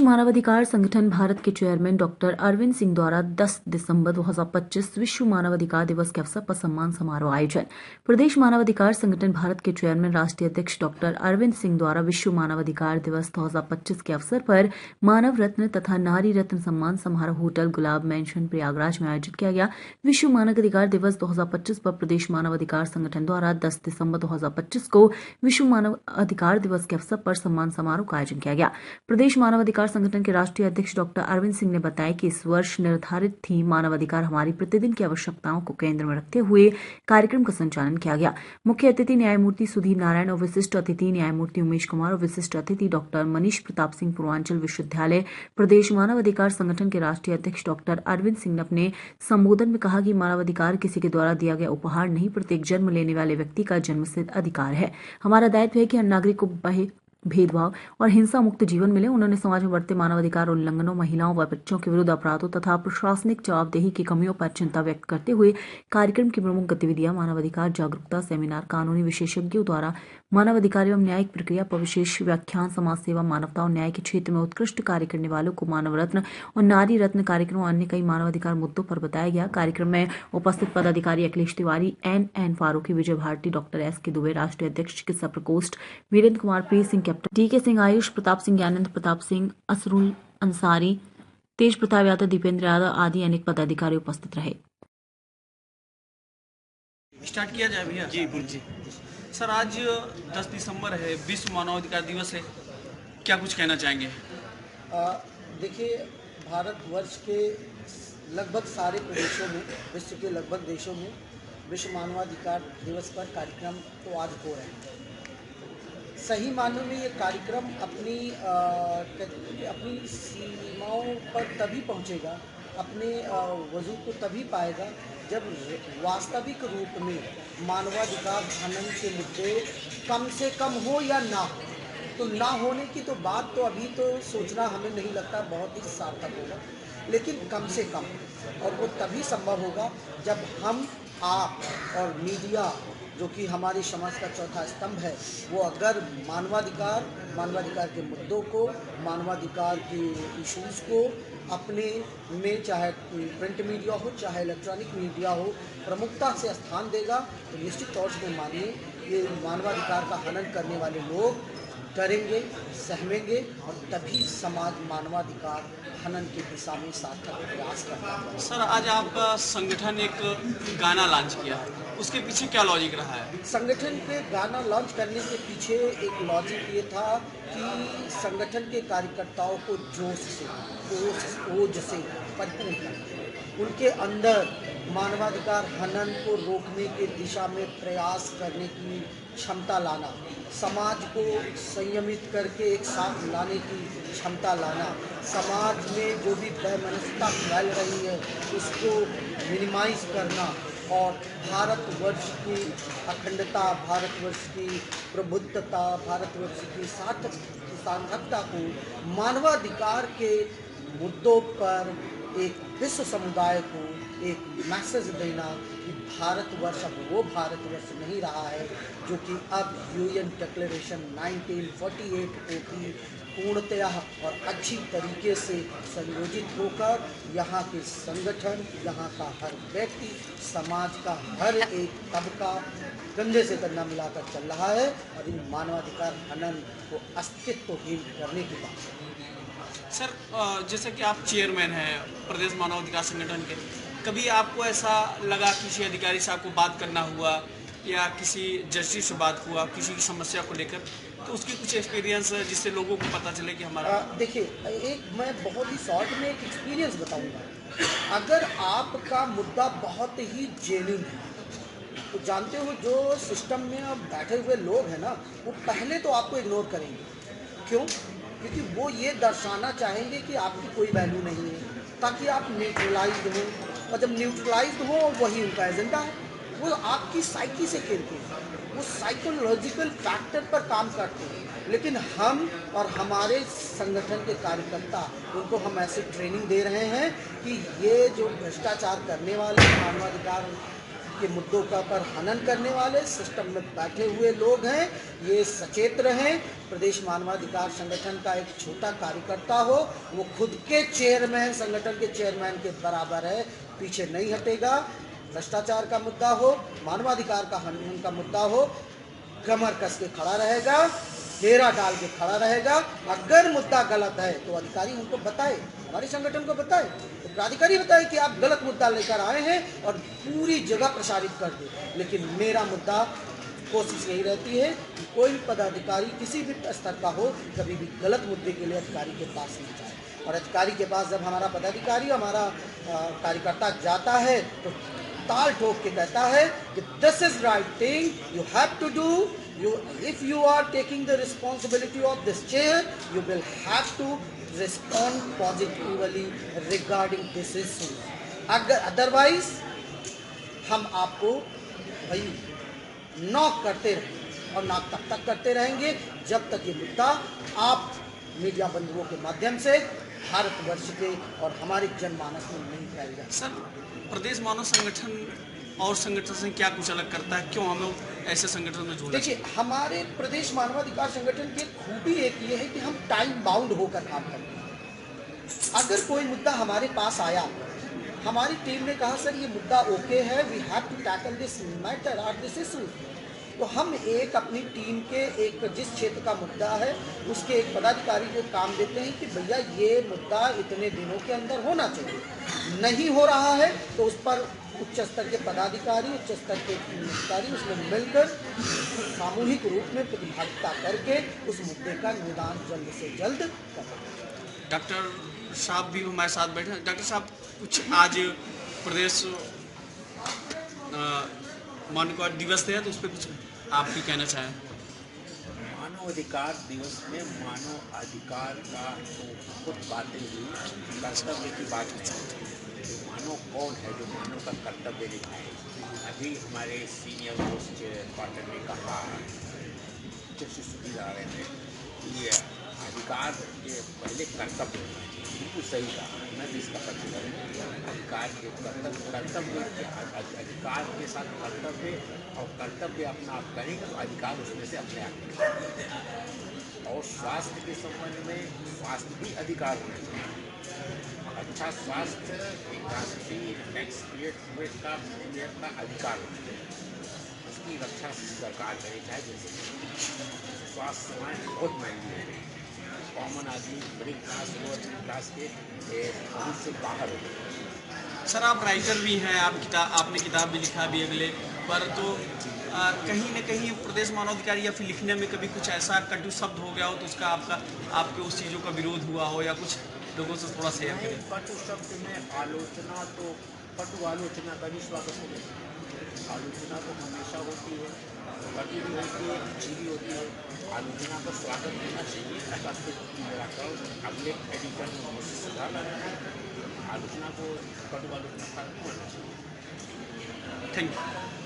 मानवाधिकार संगठन भारत के चेयरमैन डॉक्टर अरविंद सिंह द्वारा 10 दिसंबर 2025 विश्व मानवाधिकार दिवस के अवसर पर सम्मान समारोह आयोजन। प्रदेश मानवाधिकार संगठन भारत के चेयरमैन राष्ट्रीय अध्यक्ष डॉक्टर अरविंद सिंह द्वारा विश्व मानवाधिकार दिवस 2025 के अवसर पर मानव रत्न तथा नारी रत्न सम्मान समारोह होटल गुलाब मैंशन प्रयागराज में आयोजित किया गया। विश्व मानवाधिकार दिवस 2025 पर प्रदेश मानवाधिकार संगठन द्वारा 10 दिसंबर 2025 को विश्व मानवाधिकार दिवस के अवसर पर सम्मान समारोह का आयोजन किया गया। प्रदेश मानवाधिकार संगठन के राष्ट्रीय अध्यक्ष डॉक्टर अरविंद सिंह ने बताया कि इस वर्ष निर्धारित थीम मानवाधिकार हमारी प्रतिदिन की आवश्यकताओं को केंद्र में रखते हुए कार्यक्रम का संचालन किया गया। मुख्य अतिथि न्यायमूर्ति सुधीर नारायण और विशिष्ट अतिथि न्यायमूर्ति उमेश कुमार और विशिष्ट अतिथि डॉक्टर मनीष प्रताप सिंह पूर्वांचल विश्वविद्यालय प्रदेश मानवाधिकार संगठन के राष्ट्रीय अध्यक्ष डॉक्टर अरविंद सिंह ने अपने संबोधन में कहा कि मानवाधिकार किसी के द्वारा दिया गया उपहार नहीं, प्रत्येक जन्म लेने वाले व्यक्ति का जन्मसिद्ध अधिकार है। हमारा दायित्व है कि हर नागरिक को भेदभाव और हिंसा मुक्त जीवन मिले। उन्होंने समाज में बढ़ते मानवाधिकार उल्लंघनों, महिलाओं व बच्चों के विरुद्ध अपराधों तथा प्रशासनिक जवाबदेही की कमियों पर चिंता व्यक्त करते हुए कार्यक्रम की प्रमुख गतिविधियां मानवाधिकार जागरूकता सेमिनार, कानूनी विशेषज्ञों द्वारा मानवाधिकार एवं न्यायिक प्रक्रिया पर विशेष व्याख्यान, समाज सेवा, मानवता और न्याय के क्षेत्र में उत्कृष्ट कार्य करने वालों को मानव रत्न और नारी रत्न कार्यक्रम और अन्य कई मानवाधिकार मुद्दों पर बताया गया। कार्यक्रम में उपस्थित पदाधिकारी अखिलेश तिवारी, एन फारूकी, विजय भारती, डॉक्टर एस.के. दुबे, राष्ट्रीय अध्यक्ष चिकित्सा प्रकोष्ठ वीरेंद्र कुमार, प्रीत सिंह, कैप्टन डी.के. सिंह, आयुष प्रताप सिंह, ज्ञानेंद्र प्रताप सिंह, असरुल अंसारी, तेज प्रताप यादव, दीपेंद्र यादव आदि अनेक पदाधिकारी उपस्थित रहे। स्टार्ट किया जाए भैया। जी जी सर, आज 10 दिसंबर है, विश्व मानवाधिकार दिवस है, क्या कुछ कहना चाहेंगे? देखिए, भारतवर्ष के लगभग सारे प्रदेशों में, विश्व के लगभग देशों में विश्व मानवाधिकार दिवस पर कार्यक्रम तो आज हो रहे हैं। सही मानों में ये कार्यक्रम अपनी सीमाओं पर तभी पहुंचेगा, अपने वजूद को तभी पाएगा जब वास्तविक रूप में मानवाधिकार हनन के मुद्दे कम से कम हो या ना हो। तो ना होने की तो बात तो अभी तो सोचना हमें नहीं लगता बहुत ही सार्थक होगा, लेकिन कम से कम, और वो तभी संभव होगा जब हम, आप और मीडिया, जो कि हमारी समाज का चौथा स्तंभ है, वो अगर मानवाधिकार के मुद्दों को, मानवाधिकार के इश्यूज़ को अपने में, चाहे प्रिंट मीडिया हो चाहे इलेक्ट्रॉनिक मीडिया हो, प्रमुखता से स्थान देगा, तो निश्चित तौर से मानिए ये मानवाधिकार का हनन करने वाले लोग डरेंगे, सहमेंगे और तभी समाज मानवाधिकार हनन की दिशा में सार्थक प्रयास करता है। सर, आज आपका संगठन एक गाना लॉन्च किया, उसके पीछे क्या लॉजिक रहा है? संगठन के गाना लॉन्च करने के पीछे एक लॉजिक ये था कि संगठन के कार्यकर्ताओं को जोश से, ओज से परिपूर्ण करना, उनके अंदर मानवाधिकार हनन को रोकने की दिशा में प्रयास करने की क्षमता लाना, समाज को संयमित करके एक साथ लाने की क्षमता लाना, समाज में जो भी वैमनस्यता फैल रही है उसको मिनिमाइज करना और भारतवर्ष की अखंडता, भारतवर्ष की प्रबुद्धता, भारतवर्ष की सार्थकता को, मानवाधिकार के मुद्दों पर एक विश्व समुदाय को एक मैसेज देना कि भारतवर्ष अब वो भारतवर्ष नहीं रहा है जो कि अब यूएन डिक्लेरेशन 1948 को भी पूर्णतया और अच्छी तरीके से संयोजित होकर यहाँ के संगठन, यहाँ का हर व्यक्ति, समाज का हर एक तबका कंधे से कंधा मिलाकर चल रहा है और इन मानवाधिकार हनन को अस्तित्वहीन करने की बात है। सर, जैसे कि आप चेयरमैन हैं प्रदेश मानवाधिकार संगठन के, कभी आपको ऐसा लगा किसी अधिकारी से आपको बात करना हुआ या किसी जस्टिस से बात हुआ किसी की समस्या को लेकर, तो उसकी कुछ एक्सपीरियंस जिससे लोगों को पता चले कि हमारा देखिए, एक मैं बहुत ही शॉर्ट में एक एक्सपीरियंस बताऊंगा। अगर आपका मुद्दा बहुत ही जेन्युइन है तो जानते हो जो सिस्टम में अब बैठे हुए लोग हैं ना, वो पहले तो आपको इग्नोर करेंगे। क्यों? क्योंकि वो ये दर्शाना चाहेंगे कि आपकी कोई वैल्यू नहीं है, ताकि आप न्यूट्रलाइज्ड हो, और जब न्यूट्रलाइज्ड हो वही उनका एजेंडा है। वो आपकी साइकी से खेलते हैं, वो साइकोलॉजिकल फैक्टर पर काम करते हैं। लेकिन हम और हमारे संगठन के कार्यकर्ता, उनको हम ऐसे ट्रेनिंग दे रहे हैं कि ये जो भ्रष्टाचार करने वाले, मानवाधिकार के मुद्दों का पर हनन करने वाले सिस्टम में बैठे हुए लोग हैं। ये सचेत रहें। प्रदेश मानवाधिकार संगठन का एक छोटा कार्यकर्ता हो, वो खुद के चेयरमैन, संगठन के चेयरमैन के बराबर है, पीछे नहीं हटेगा। भ्रष्टाचार का मुद्दा हो, मानवाधिकार का हनन का मुद्दा हो, कमर कस के खड़ा रहेगा, घेरा डाल के खड़ा रहेगा। अगर मुद्दा गलत है तो अधिकारी उनको बताए, हमारे संगठन को बताए, तो प्राधिकारी बताए कि आप गलत मुद्दा लेकर आए हैं और पूरी जगह प्रसारित कर दे। लेकिन मेरा मुद्दा, कोशिश यही रहती है कि कोई भी पदाधिकारी किसी भी स्तर का हो, कभी भी गलत मुद्दे के लिए अधिकारी के पास नहीं जाए। और अधिकारी के पास जब हमारा पदाधिकारी, हमारा कार्यकर्ता जाता है तो ताल ठोक के कहता है कि this is right thing, you have to do, if you are taking the responsibility of this chair, you will have to respond positively regarding this issue. Otherwise हम आपको भाई नॉक करते रहेंगे और नॉक तब तक करते रहेंगे जब तक ये मुद्दा आप मीडिया बंधुओं के माध्यम से भारतवर्ष के और हमारे जनमानस में नहीं फैल जाए। सर, प्रदेश मानव संगठन और संगठन से क्या कुछ अलग करता है? क्यों हमें ऐसे संगठन में जोड़ना? देखिए, हमारे प्रदेश मानवाधिकार संगठन की खूबी एक ये है कि हम टाइम बाउंड होकर काम करते हैं। अगर कोई मुद्दा हमारे पास आया, हमारी टीम ने कहा सर ये मुद्दा ओके है, we have to tackle this matter और दिस इशू, तो हम एक अपनी टीम के एक जिस क्षेत्र का मुद्दा है उसके एक पदाधिकारी को काम देते हैं कि भैया ये मुद्दा इतने दिनों के अंदर होना चाहिए, नहीं हो रहा है तो उस पर उच्च स्तर के पदाधिकारी, उच्च स्तर के अधिकारी उसमें मिलकर सामूहिक रूप में प्रतिभागिता करके उस मुद्दे का निदान जल्द से जल्द करें। डॉक्टर साहब भी हमारे साथ बैठे हैं। डॉक्टर साहब, कुछ आज प्रदेश मानवाधिकार दिवस है तो उस पर कुछ आप भी कहना चाहें? मानव अधिकार दिवस में मानव अधिकार का जो कुछ बातें हुई, कर्तव्य की बात हुई। मानव कौन है जो मानव का कर्तव्य निभाए? अभी हमारे सीनियर मोस्ट पार्टनर ने कहा, जस्टिस सुधीर ने, ये अधिकार के पहले कर्तव्य होना चाहिए। बिल्कुल सही कहा, मैं भी इसका प्रतिबद्ध हूँ। अधिकार के कर्तव्य अधिकार के साथ कर्तव्य, और कर्तव्य अपना आप करें तो अधिकार उसमें से अपने आप। और स्वास्थ्य के संबंध में स्वास्थ्य भी अधिकार होना चाहिए। अच्छा स्वास्थ्य एक राष्ट्रीय टैक्स पेड का अधिकार होना चाहिए। उसकी रक्षा सरकार करे, चाहे जैसे स्वास्थ्य सेवाएँ बहुत महंगी है। कॉमन आदमी मिडिल क्लास, लोअर क्लास के पहुँच से बाहर हो। सर, आप राइटर भी हैं, आपने किताब भी लिखा भी अगले पर, तो कहीं न कहीं प्रदेश मानवाधिकार या फिर लिखने में कभी कुछ ऐसा कटु शब्द हो गया हो तो उसका आपके उस चीज़ों का विरोध हुआ हो, या कुछ लोगों से थोड़ा शेयर करें? कटु शब्द में आलोचना, तो कटु आलोचना का भी स्वागत है। आलोचना तो हमेशा होती है, कटु भी होती है, अच्छी भी होती है। आलोचना का स्वागत होना चाहिए। ऐसा मेरा कहो अगले एडिटर में मुझे सुधार लाना चाहिए। आलोचना को कटु आलोचना का होना चाहिए। Thank you.